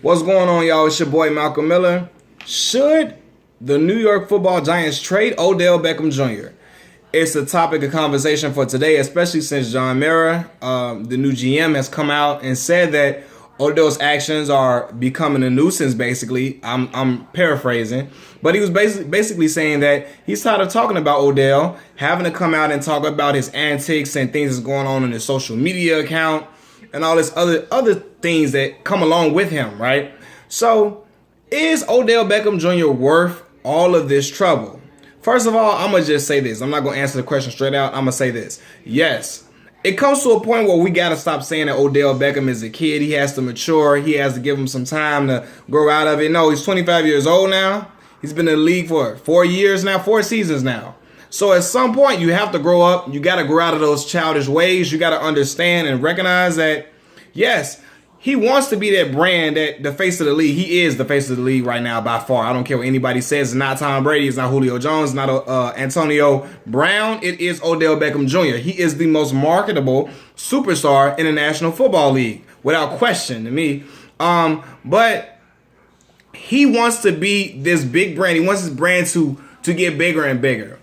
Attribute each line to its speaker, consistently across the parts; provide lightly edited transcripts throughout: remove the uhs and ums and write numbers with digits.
Speaker 1: What's going on, y'all? It's your boy Malcolm Miller. Should the New York Football Giants trade Odell Beckham Jr.? It's a topic of conversation for today, especially since John Mara, the new GM, has come out and said that Odell's actions are becoming a nuisance. Basically, I'm paraphrasing, but he was basically saying that he's tired of talking about Odell, having to come out and talk about his antics and things that's going on in his social media account and all this other things that come along with him, right? So, is Odell Beckham Jr. worth all of this trouble? First of all, I'm going to just say this. I'm not going to answer the question straight out. I'm going to say this. Yes, it comes to a point where we got to stop saying that Odell Beckham is a kid. He has to mature. He has to give him some time to grow out of it. No, he's 25 years old now. He's been in the league for 4 years now, 4 seasons now. So at some point, you have to grow up. You got to grow out of those childish ways. You got to understand and recognize that, yes, he wants to be that brand, that the face of the league. He is the face of the league right now by far. I don't care what anybody says. It's not Tom Brady. It's not Julio Jones. It's not Antonio Brown. It is Odell Beckham Jr. He is the most marketable superstar in the National Football League, without question to me. But he wants to be this big brand. He wants his brand to get bigger and bigger.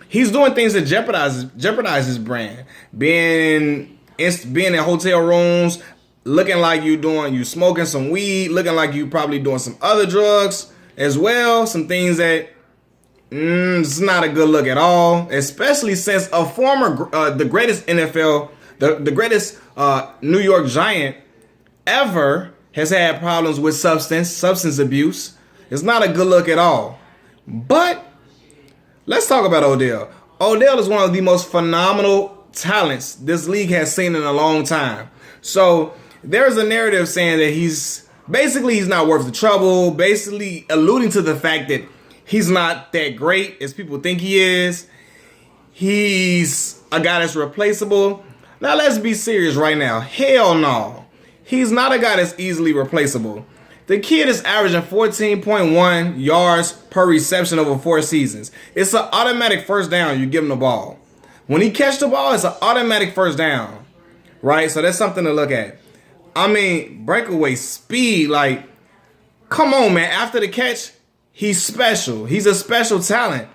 Speaker 1: He's doing things that jeopardize his brand. Being in hotel rooms, looking like you smoking some weed, looking like you probably doing some other drugs as well. Some things that it's not a good look at all, especially since a former, the greatest NFL, the greatest New York Giant ever has had problems with substance abuse. It's not a good look at all. But let's talk about Odell. Odell is one of the most phenomenal talents this league has seen in a long time. So there's a narrative saying that he's not worth the trouble, basically alluding to the fact that he's not that great as people think he is. He's a guy that's replaceable. Now let's be serious right now. Hell no. He's not a guy that's easily replaceable. The kid is averaging 14.1 yards per reception over 4 seasons. It's an automatic first down. You give him the ball. When he catches the ball, it's an automatic first down, right? So that's something to look at. I mean, breakaway speed, like, come on, man. After the catch, he's special. He's a special talent.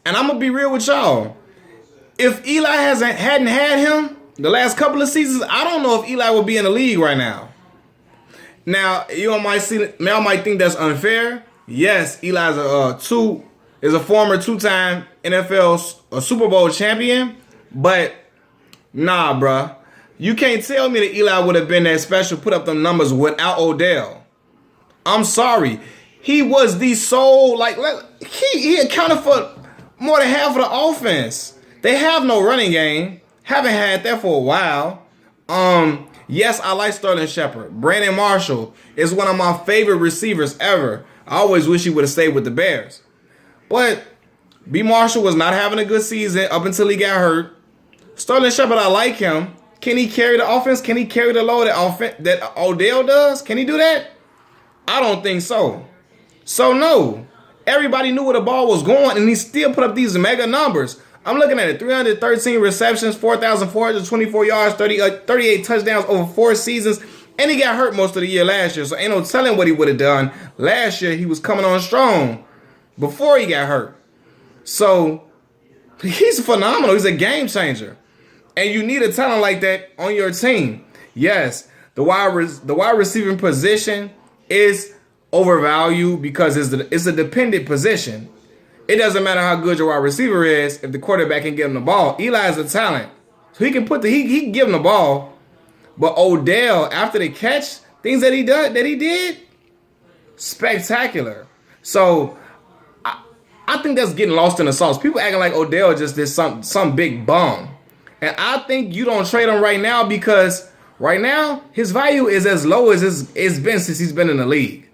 Speaker 1: And I'm going to be real with y'all. If Eli hadn't had him the last couple of seasons, I don't know if Eli would be in the league right now. Now, y'all might think that's unfair. Yes, Eli is a former 2-time NFL Super Bowl champion. But, nah, bruh. You can't tell me that Eli would have been that special, put up them numbers without Odell. I'm sorry. He was the sole, he accounted for more than half of the offense. They have no running game. Haven't had that for a while. Yes, I like Sterling Shepard. Brandon Marshall is one of my favorite receivers ever. I always wish he would have stayed with the Bears. But B. Marshall was not having a good season up until he got hurt. Sterling Shepard, I like him. Can he carry the offense? Can he carry the load that Odell does? Can he do that? I don't think so. So, no. Everybody knew where the ball was going, and he still put up these mega numbers. I'm looking at it. 313 receptions, 4,424 yards, 38 touchdowns over 4 seasons, and he got hurt most of the year last year, so ain't no telling what he would have done. Last year, he was coming on strong before he got hurt. So, he's phenomenal. He's a game changer. And you need a talent like that on your team. Yes, the wide receiving position is overvalued because it's a dependent position. It doesn't matter how good your wide receiver is if the quarterback can give him the ball. Eli is a talent, so he can he can give him the ball. But Odell, after the catch, things that he did, spectacular. So I think that's getting lost in the sauce. People acting like Odell just did some big bum. And I think you don't trade him right now because right now his value is as low as it's been since he's been in the league.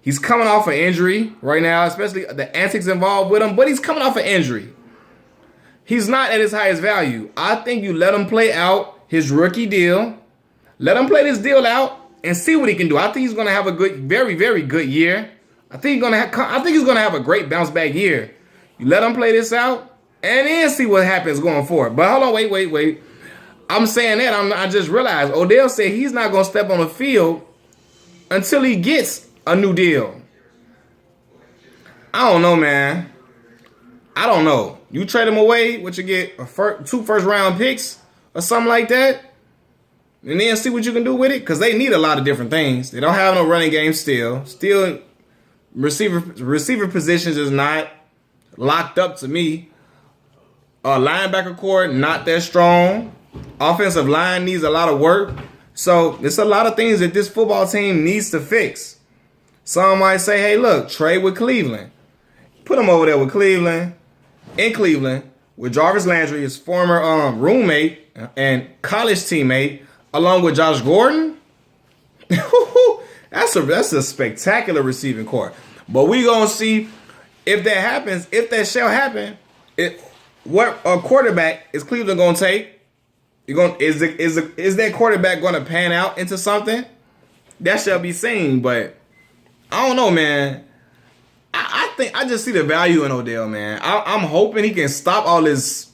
Speaker 1: He's coming off an injury right now, especially the antics involved with him, but he's coming off an injury. He's not at his highest value. I think you let him play out his rookie deal. Let him play this deal out and see what he can do. I think he's going to have a good, very, very good year. I think he's going to have a great bounce back year. You let him play this out. And then see what happens going forward. But hold on, wait. I'm saying that. I just realized Odell said he's not going to step on the field until he gets a new deal. I don't know, man. I don't know. You trade him away, what you get, two first round picks or something like that, and then see what you can do with it, because they need a lot of different things. They don't have no running game still. Still, receiver positions is not locked up to me. Linebacker core, not that strong. Offensive line needs a lot of work. So there's a lot of things that this football team needs to fix. Some might say, hey, look, trade with Cleveland. Put him over there with Cleveland, in Cleveland, with Jarvis Landry, his former roommate and college teammate, along with Josh Gordon. That's a spectacular receiving core. But we gonna see if that happens. If that shall happen, what a quarterback is Cleveland gonna take? Is that quarterback gonna pan out into something? That shall be seen. But I don't know, man. I think I just see the value in Odell, man. I'm hoping he can stop all this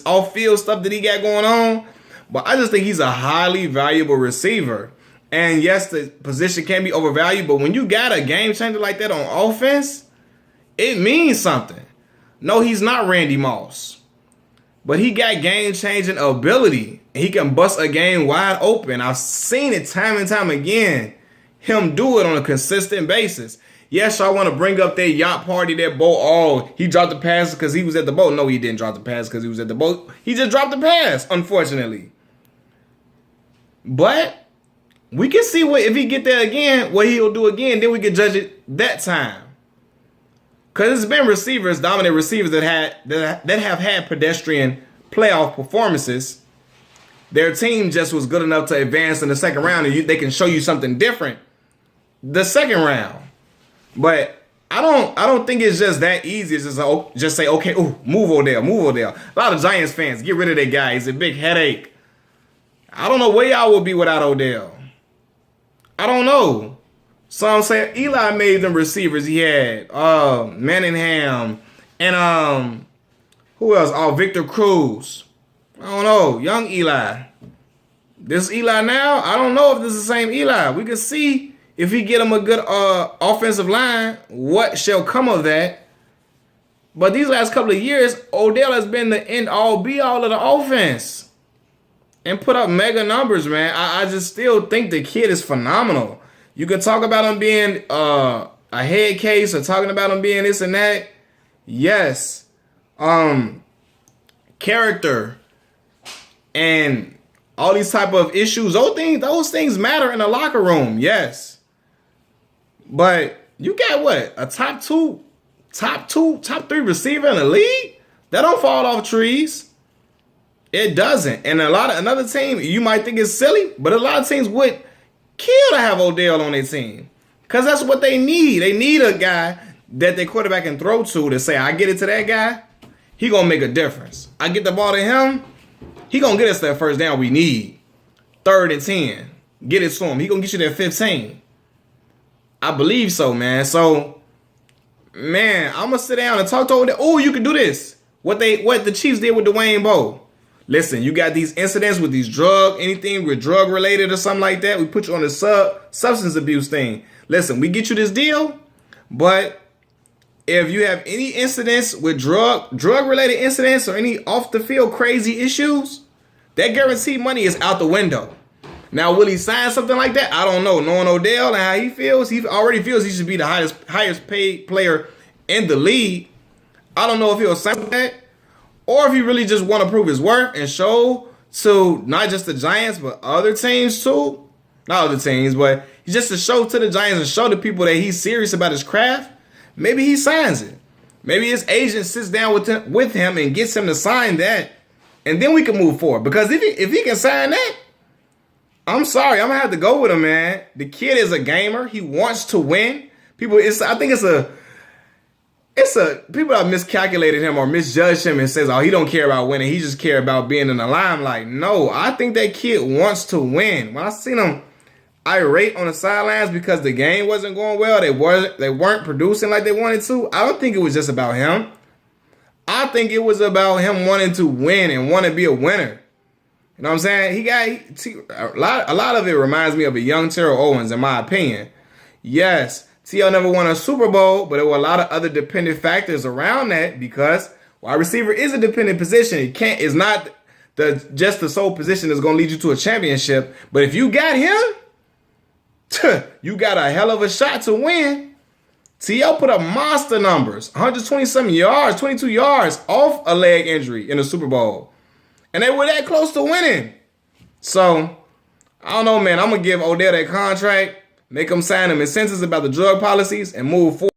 Speaker 1: off-field stuff that he got going on. But I just think he's a highly valuable receiver. And yes, the position can be overvalued, but when you got a game changer like that on offense, it means something. No, he's not Randy Moss, but he got game-changing ability. He can bust a game wide open. I've seen it time and time again, him do it on a consistent basis. Yes, I want to bring up that yacht party, that boat. Oh, he dropped the pass because he was at the boat. No, he didn't drop the pass because he was at the boat. He just dropped the pass, unfortunately. But we can see if he get there again, what he'll do again. Then we can judge it that time. Because it's been receivers, dominant receivers that have had pedestrian playoff performances. Their team just was good enough to advance in the second round, and they can show you something different the second round. But I don't think it's just that easy. It's just say, okay, move Odell. A lot of Giants fans, get rid of that guy. He's a big headache. I don't know where y'all would be without Odell. I don't know. Some say Eli made them receivers he had. Manningham and who else? Oh, Victor Cruz. I don't know. Young Eli. This Eli now, I don't know if this is the same Eli. We can see if he get him a good offensive line, what shall come of that. But these last couple of years, Odell has been the end-all, be-all of the offense. And put up mega numbers, man. I just still think the kid is phenomenal. You can talk about him being a head case or talking about him being this and that. Yes. Character and all these type of issues, those things matter in the locker room. Yes. But you got what? A top three receiver in the league? That don't fall off trees. It doesn't. And another team, you might think it's silly, but a lot of teams would kill to have Odell on their team. Because that's what they need. They need a guy that their quarterback can throw to say, I get it to that guy, he going to make a difference. I get the ball to him, he going to get us that first down we need. 3rd and 10. Get it to him. He going to get you that 15. I believe so, man. So, man, I'm going to sit down and talk to Odell. Oh, you can do this. What the Chiefs did with Dwayne Bowe. Listen, you got these incidents with anything with drug related or something like that. We put you on the substance abuse thing. Listen, we get you this deal, but if you have any incidents with drug related incidents or any off the field crazy issues, that guaranteed money is out the window. Now, will he sign something like that? I don't know. Knowing Odell and how he feels, he already feels he should be the highest paid player in the league. I don't know if he'll sign that, or if he really just want to prove his worth and show to not just the Giants, but other teams too. Not other teams, but just to show to the Giants and show the people that he's serious about his craft. Maybe he signs it. Maybe his agent sits down with him and gets him to sign that, and then we can move forward. Because if he can sign that, I'm sorry, I'm gonna have to go with him, man. The kid is a gamer. He wants to win. People have miscalculated him or misjudged him and says, oh, he don't care about winning. He just care about being in the limelight. No, I think that kid wants to win. When I seen him irate on the sidelines because the game wasn't going well, they weren't producing like they wanted to, I don't think it was just about him. I think it was about him wanting to win and want to be a winner. You know what I'm saying? A lot of it reminds me of a young Terrell Owens, in my opinion. Yes, T.O. never won a Super Bowl, but there were a lot of other dependent factors around that because wide receiver is a dependent position. It's not just the sole position that's going to lead you to a championship. But if you got him, you got a hell of a shot to win. T.O. put up monster numbers, 120-something yards, 22 yards off a leg injury in the Super Bowl. And they were that close to winning. So, I don't know, man. I'm going to give Odell that contract, make him sign them incentives about the drug policies, and move forward.